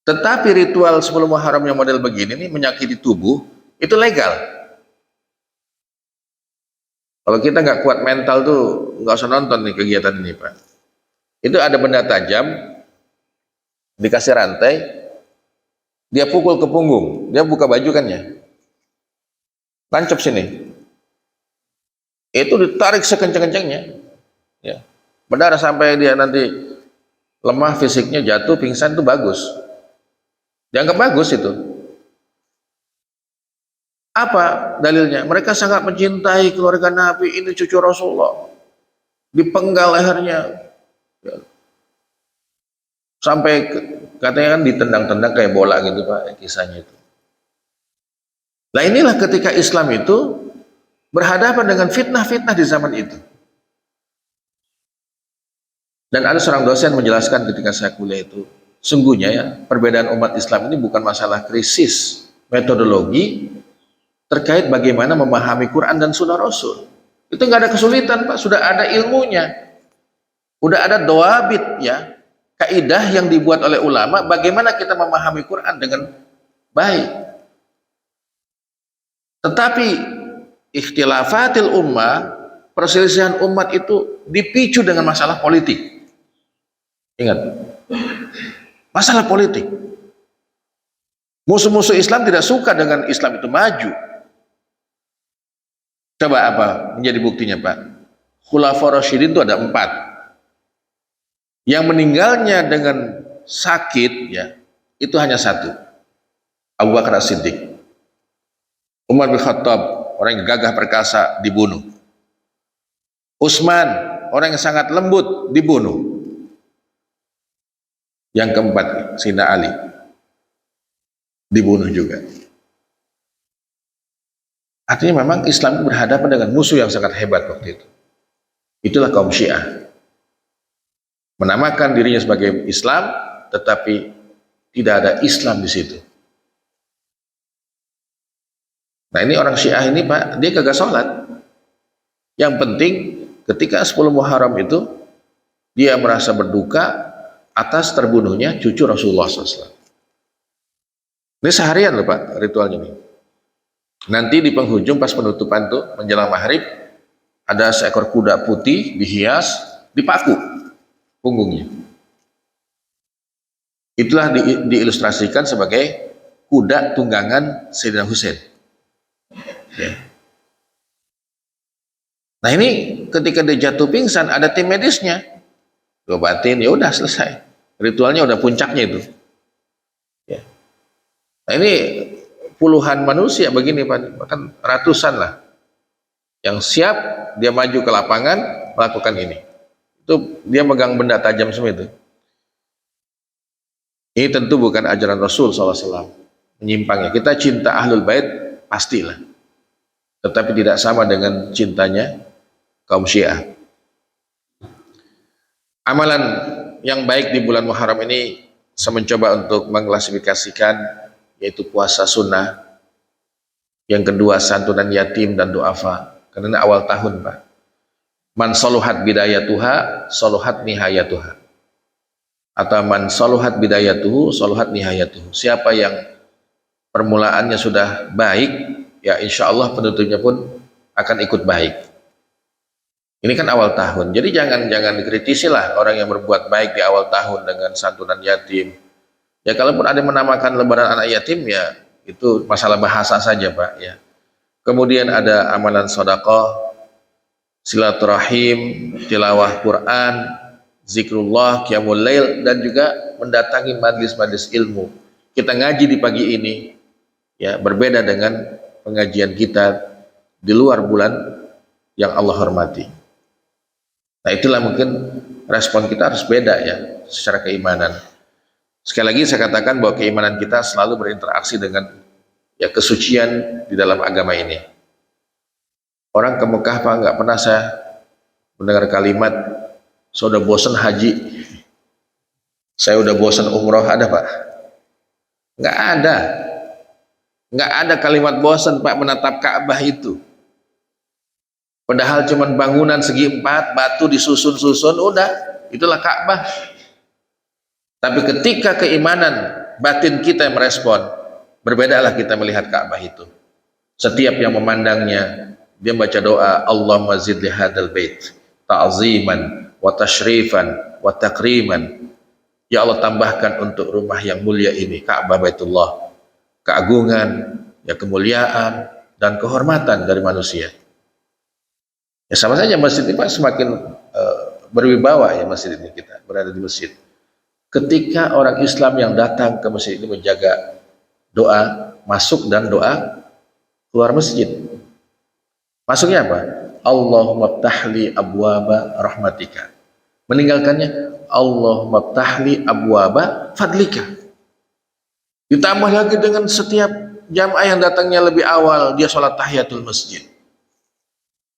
Tetapi ritual 10 Muharram yang model begini nih, menyakiti tubuh, itu legal. Kalau kita nggak kuat mental tuh, nggak usah nonton nih kegiatan ini Pak. Itu ada benda tajam, dikasih rantai, dia pukul ke punggung, dia buka baju kan ya, tancap sini, itu ditarik sekencang-kencangnya, ya, berdarah sampai dia nanti lemah fisiknya, jatuh, pingsan, itu bagus, dianggap bagus itu. Apa dalilnya? Mereka sangat mencintai keluarga Nabi, ini cucu Rasulullah, dipenggal lehernya, ya. Sampai katanya kan ditendang-tendang kayak bola gitu Pak, kisahnya itu. Nah inilah ketika Islam itu berhadapan dengan fitnah-fitnah di zaman itu. Dan ada seorang dosen menjelaskan ketika saya kuliah itu, sungguhnya ya perbedaan umat Islam ini bukan masalah krisis metodologi terkait bagaimana memahami Quran dan Sunnah Rasul. Itu nggak ada kesulitan Pak, sudah ada ilmunya, udah ada doabit ya, kaidah yang dibuat oleh ulama bagaimana kita memahami Quran dengan baik. Tetapi ikhtilafatil ummah, perselisihan umat itu dipicu dengan masalah politik. Ingat, masalah politik. Musuh-musuh Islam tidak suka dengan Islam itu maju. Coba apa menjadi buktinya Pak? Khulafaur Rasyidin itu ada 4. Yang meninggalnya dengan sakit ya, itu hanya 1. Abu Bakar As-Siddiq. Umar bin Khattab, orang yang gagah perkasa, dibunuh. Utsman, orang yang sangat lembut, dibunuh. Yang keempat, Sayyidina Ali, dibunuh juga. Artinya memang Islam berhadapan dengan musuh yang sangat hebat waktu itu. Itulah kaum Syiah. menamakan dirinya sebagai Islam, tetapi tidak ada Islam di situ. Nah ini orang Syiah ini Pak, dia kagak sholat. Yang penting ketika 10 Muharram itu dia merasa berduka atas terbunuhnya cucu Rasulullah SAW. Ini seharian loh Pak ritualnya ini. Nanti di penghujung pas penutupan tuh menjelang maghrib ada seekor kuda putih dihias, dipaku punggungnya. Itulah diilustrasikan sebagai kuda tunggangan Sayyidina Husain. Ya. Nah ini ketika dia jatuh pingsan ada tim medisnya, diobatin, ya udah selesai. Ritualnya udah puncaknya itu. Ya. Nah ini puluhan manusia begini Pak, bahkan ratusan lah, yang siap dia maju ke lapangan melakukan ini. Itu dia megang benda tajam semua itu. Ini tentu bukan ajaran Rasul SAW, menyimpangnya. Kita cinta Ahlul Bait pastilah, tetapi tidak sama dengan cintanya kaum Syiah. Amalan yang baik di bulan Muharram ini saya mencoba untuk mengklasifikasikan, yaitu puasa sunnah, yang kedua santunan yatim dan duafa, karena awal tahun Pak. Man soluhat bidayatuha soluhat nihayatuha, atau man soluhat bidayatuhu soluhat nihayatuhu. Siapa yang permulaannya sudah baik, ya insya Allah penutupnya pun akan ikut baik. Ini kan awal tahun, jadi jangan dikritisi lah orang yang berbuat baik di awal tahun dengan santunan yatim. Ya kalaupun ada yang menamakan lebaran anak yatim, ya itu masalah bahasa saja Pak. Ya. Kemudian ada amalan sedekah, silaturahim, tilawah Quran, zikrullah, qiyamul lail, dan juga mendatangi majlis-majlis ilmu. Kita ngaji di pagi ini, ya berbeda dengan pengajian kita di luar bulan yang Allah hormati. Nah itulah mungkin respon kita harus beda ya secara keimanan. Sekali lagi saya katakan bahwa keimanan kita selalu berinteraksi dengan ya kesucian di dalam agama ini. Orang ke Mekah Pak, nggak pernah saya mendengar kalimat saya udah bosan haji, saya udah bosan umroh, ada Pak? Nggak ada. Nggak ada kalimat bosan Pak menatap Ka'bah itu. Padahal cuman bangunan segi 4, batu disusun-susun, udah, itulah Ka'bah. Tapi ketika keimanan batin kita yang merespon, berbedalah kita melihat Ka'bah itu. Setiap yang memandangnya, dia baca doa, Allahumma zid li hadzal bait ta'ziman wa tashrifan wa takriman. Ya Allah, tambahkan untuk rumah yang mulia ini, Ka'bah Baitullah, keagungan, ya kemuliaan dan kehormatan dari manusia. Ya sama saja masjid ini Pak semakin berwibawa ya masjid ini, kita berada di masjid. Ketika orang Islam yang datang ke masjid ini menjaga doa masuk dan doa keluar masjid. Masuknya apa? Allahumma ftahli abwaba rahmatika. Meninggalkannya Allahumma ftahli abwaba fadlika. Ditambah lagi dengan setiap jamaah yang datangnya lebih awal, dia sholat tahiyatul masjid.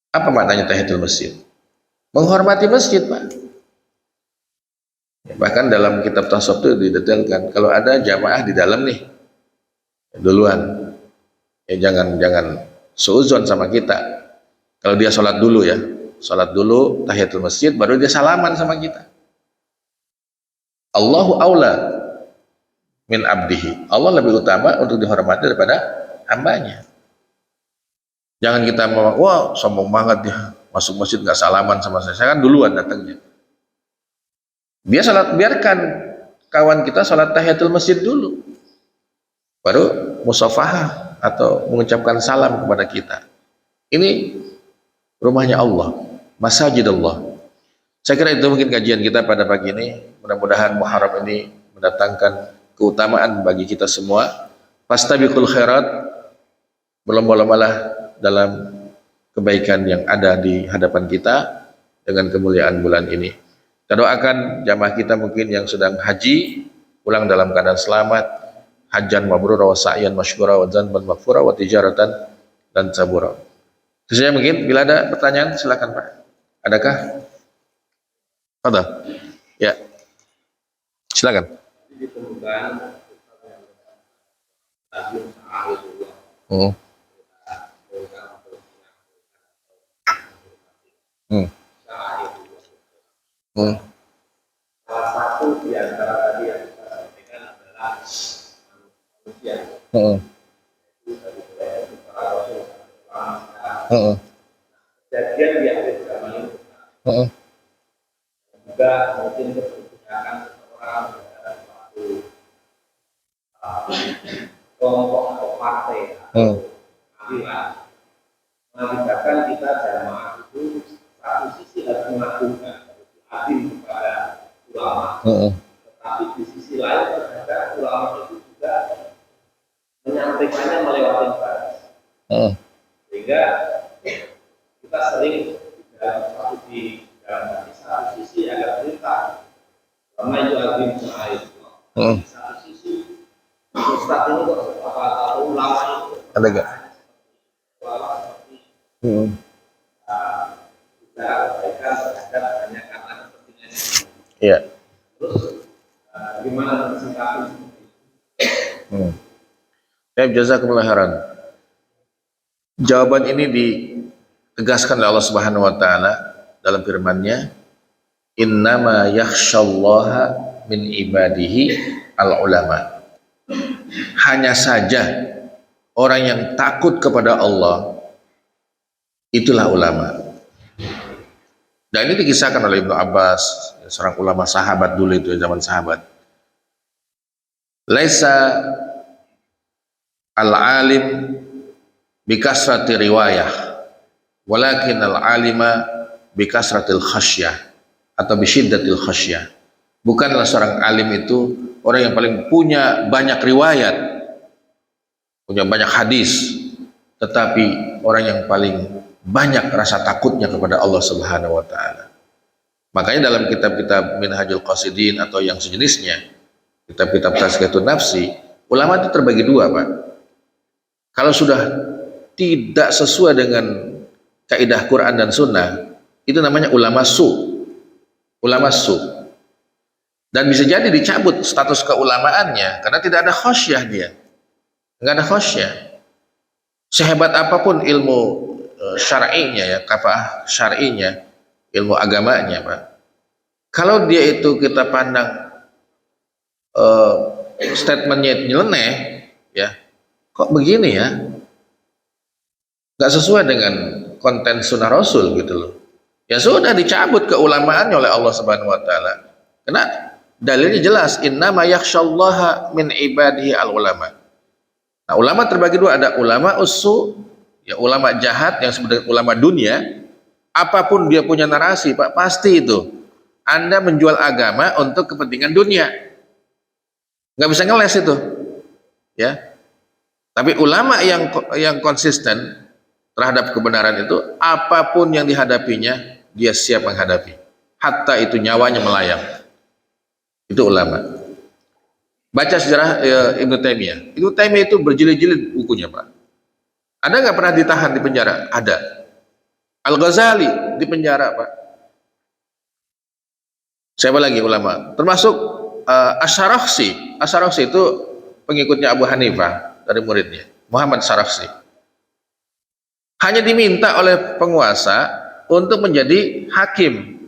Apa maknanya tahiyatul masjid? Menghormati masjid Pak. Bahkan dalam kitab tasawuf itu didetailkan, kalau ada jamaah di dalam nih, duluan, ya jangan seuzon sama kita. Kalau dia sholat dulu ya, sholat dulu tahiyatul masjid, baru dia salaman sama kita. Allahu aula min abdihi. Allah lebih utama untuk dihormati daripada hambanya. Jangan kita mau, wah sombong banget dia masuk masjid nggak salaman sama saya kan duluan datangnya. Dia sholat, biarkan kawan kita sholat tahiyatul masjid dulu, baru musafahah atau mengucapkan salam kepada kita. Ini rumahnya Allah, masjid Allah. Saya kira itu mungkin kajian kita pada pagi ini. Mudah-mudahan Muharram ini mendatangkan keutamaan bagi kita semua. Fastabiqul khairat, berlomba-lombalah dalam kebaikan yang ada di hadapan kita dengan kemuliaan bulan ini. Kita doakan jamaah kita mungkin yang sedang haji pulang dalam keadaan selamat, hajjan mabrur wa sa'yan masykura wa dzanban maghfura wa tijaratan dan sabura. Itu saja mungkin. Bila ada pertanyaan silakan Pak. Adakah? Ada. Ya, silakan. Ditemukan stadium sa'ahullah Hmm. Hmm. Hmm. salah satu di antara tadi yang kita sampaikan adalah manusia Hmm. itu dari para rasul Hmm. kejadian di akhir zaman itu Hmm. juga mungkin keberpihakan seseorang terhadap suatu kelompok atau partai Hmm. atau aliran mengakibatkan kita jamaah itu satu sisi harus mengagungkan adil kepada ulama, Hmm. tetapi di sisi lain terkadang ulama itu juga menyampaikannya melewati batas, Hmm. sehingga kita sering di dalam hati satu sisi ada perintah ulama itu adil sa'id, Hmm. di satu sisi ustaz ini kok apa atau ulama itu Ada gak? ulama seperti Hmm. kita kebaikan terhadap hanya karena kepentingan. Iya. Terus gimana mensikapi seperti itu? Baik, jazakumullah khairan. Jawaban ini ditegaskan oleh Allah Subhanahu wa taala dalam firman-Nya, "Innama yakhsyallaha min ibadihi al-ulama." Hanya saja orang yang takut kepada Allah itulah ulama. Dan ini dikisahkan oleh Ibnu Abbas, seorang ulama sahabat dulu itu, zaman sahabat. Laisa al-alim bikasrati riwayah, walakin al-alima bikasratil khasyah atau bisyiddatil khasyah. Bukanlah seorang alim itu orang yang paling punya banyak riwayat, punya banyak hadis, tetapi orang yang paling banyak rasa takutnya kepada Allah Subhanahu wa taala. Makanya dalam kitab-kitab Minhajul Qasidin atau yang sejenisnya, kitab-kitab Tazkiyatun Nafsi, ulama itu terbagi dua, Pak. Kalau sudah tidak sesuai dengan kaidah Quran dan Sunnah, itu namanya ulama su. Ulama su. Dan bisa jadi dicabut status keulamaannya karena tidak ada khosyah dia. Enggak ada khosyah. Sehebat apapun ilmu syar'inya ya, kafah syar'inya, ilmu agamanya, Pak. Kalau dia itu kita pandang statementnya nyeleneh, ya, kok begini ya? Nggak sesuai dengan konten sunnah Rasul gitu loh. Ya sudah dicabut keulamaannya oleh Allah Subhanahu wa taala. Karena dalilnya jelas, innama yakhsyallaha min ibadihi al-ulama. Nah, ulama terbagi dua, ada ulama usu, ya ulama jahat yang sebenarnya ulama dunia. Apapun dia punya narasi, Pak, pasti itu Anda menjual agama untuk kepentingan dunia. Nggak bisa ngeles itu. Ya. Tapi ulama yang konsisten terhadap kebenaran itu, apapun yang dihadapinya, dia siap menghadapi. Hatta itu nyawanya melayang. Itu ulama. Baca sejarah Ibnu Taimiyah. Ibnu Taimiyah itu berjilid-jilid bukunya, Pak. Ada nggak pernah ditahan di penjara? Ada. Al-Ghazali di penjara, Pak. Siapa lagi ulama? Termasuk Asy-Syarakhsi. Asy-Syarakhsi itu pengikutnya Abu Hanifah dari muridnya, Muhammad Syarakhsi. Hanya diminta oleh penguasa untuk menjadi hakim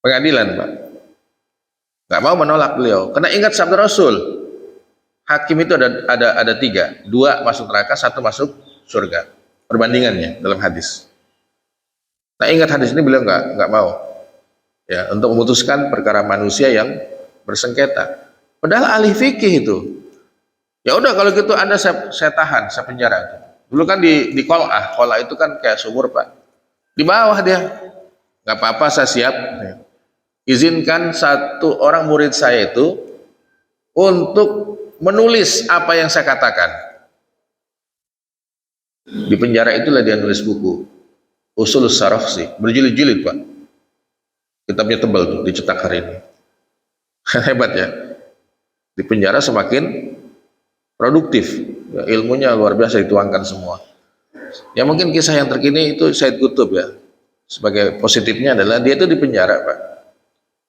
pengadilan, Pak. Nggak mau menolak beliau, karena ingat sabda Rasul, hakim itu ada tiga, dua masuk neraka, satu masuk surga, perbandingannya dalam hadis. Nah, ingat hadis ini beliau nggak mau, ya, untuk memutuskan perkara manusia yang bersengketa. Padahal ahli fikih itu, ya udah kalau gitu Anda saya tahan, saya penjara itu. Dulu kan di kolah itu kan kayak sumur, Pak, di bawah dia, nggak apa-apa, saya siap. Izinkan satu orang murid saya itu untuk menulis apa yang saya katakan. Di penjara itulah dia nulis buku Ushulus Syarakhsi, berjilid-jilid, Pak. Kitabnya tebal tuh, dicetak hari ini. Hebat ya. Di penjara semakin produktif, ya, ilmunya luar biasa dituangkan semua. Ya mungkin kisah yang terkini itu Said Qutb ya. Sebagai positifnya adalah dia itu di penjara, Pak.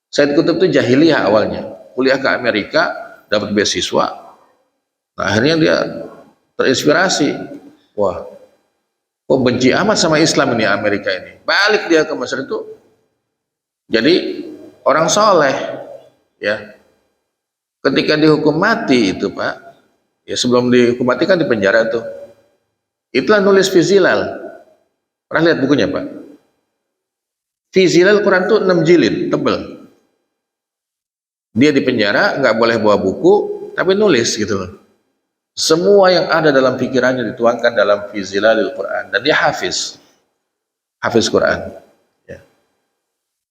Said Qutb itu jahiliyah awalnya, kuliah ke Amerika, dapat beasiswa. Nah, akhirnya dia terinspirasi. Wah, kok benci amat sama Islam ini Amerika ini. Balik dia ke Mesir itu jadi orang soleh, ya. Ketika dihukum mati itu Pak, ya sebelum dihukum mati kan di penjara tuh. Itulah nulis Fizilal. Pernah lihat bukunya Pak? Fizilal Quran tuh 6 jilid, tebel. Dia di penjara, nggak boleh bawa buku, tapi nulis gitu loh. Semua yang ada dalam pikirannya dituangkan dalam Fizilalil Quran, dan dia hafiz Quran. Ya.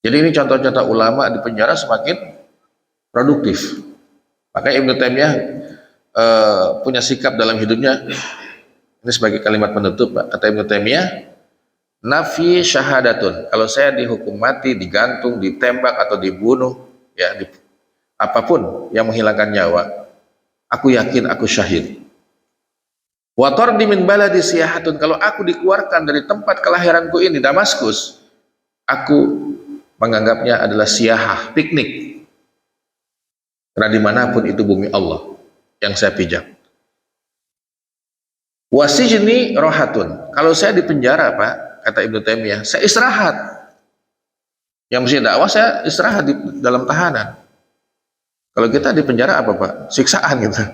Jadi ini contoh-contoh ulama di penjara semakin produktif. Makanya Ibnu Taimiyah punya sikap dalam hidupnya. Ini sebagai kalimat penutup, Pak. Kata Ibnu Taimiyah, nafi syahadatun. Kalau saya dihukum mati, digantung, ditembak atau dibunuh, ya, apapun yang menghilangkan nyawa, aku yakin aku syahid. Wa tardi min baladi siyahatun. Kalau aku dikeluarkan dari tempat kelahiranku ini, Damaskus, aku menganggapnya adalah siyahah, piknik. Karena dimanapun itu bumi Allah yang saya pijak. Wasijni rohatun. Kalau saya di penjara Pak, kata Ibnu Taimiyah, saya istirahat. Yang mesti dakwah saya istirahat di dalam tahanan. Kalau kita di penjara apa Pak? Siksaan gitu.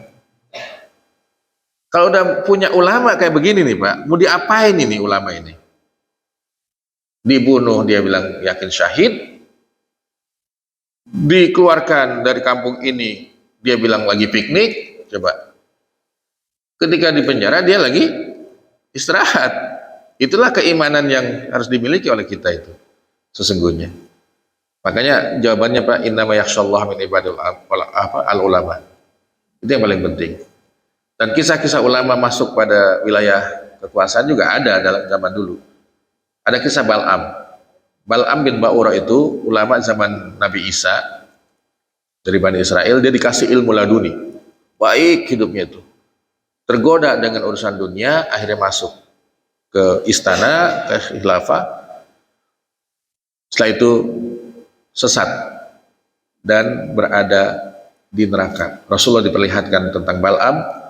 Kalau udah punya ulama kayak begini nih Pak, mau diapain ini ulama ini? Dibunuh dia bilang yakin syahid, dikeluarkan dari kampung ini dia bilang lagi piknik, coba. Ketika di penjara dia lagi istirahat. Itulah keimanan yang harus dimiliki oleh kita itu sesungguhnya. Makanya jawabannya Pak, innama yakhshallah min ibadil al-ulama. Itu yang paling penting. Dan kisah-kisah ulama masuk pada wilayah kekuasaan juga ada dalam zaman dulu. Ada kisah Bal'am. Bal'am bin Ba'ura itu ulama zaman Nabi Isa dari Bani Israel. Dia dikasih ilmu laduni. Baik hidupnya itu. Tergoda dengan urusan dunia, akhirnya masuk ke istana, ke khilafah. Setelah itu sesat dan berada di neraka. Rasulullah diperlihatkan tentang Bal'am.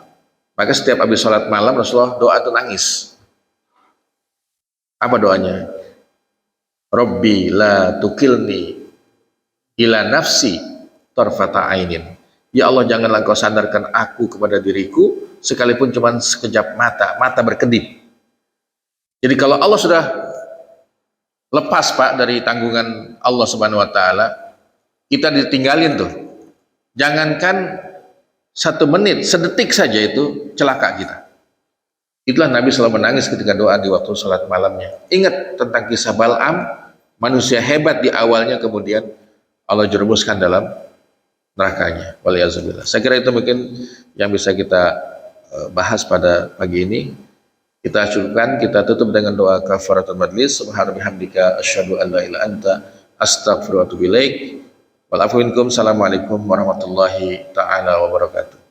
Maka setiap habis sholat malam Rasulullah doa itu nangis. Apa doanya? Rabbi la tukilni ila nafsi tarfata ainin. Ya Allah, janganlah Engkau sandarkan aku kepada diriku sekalipun cuma sekejap mata berkedip. Jadi kalau Allah sudah lepas Pak dari tanggungan Allah Subhanahu wa taala, kita ditinggalin tuh. Jangankan 1 menit, sedetik saja itu celaka kita. Itulah Nabi selalu menangis ketika doa di waktu sholat malamnya. Ingat tentang kisah Bal'am, manusia hebat di awalnya, kemudian Allah jerumuskan dalam nerakanya. Waliyazubillah. Saya kira itu mungkin yang bisa kita bahas pada pagi ini. Kita cukupkan, kita tutup dengan doa kafaratul majlis. Subhanallahi bihamdika asyhadu an la ilaha illa anta astaghfiruka wa atubu ilaik. Wal afwu minkum. Assalamualaikum warahmatullahi taala wabarakatuh.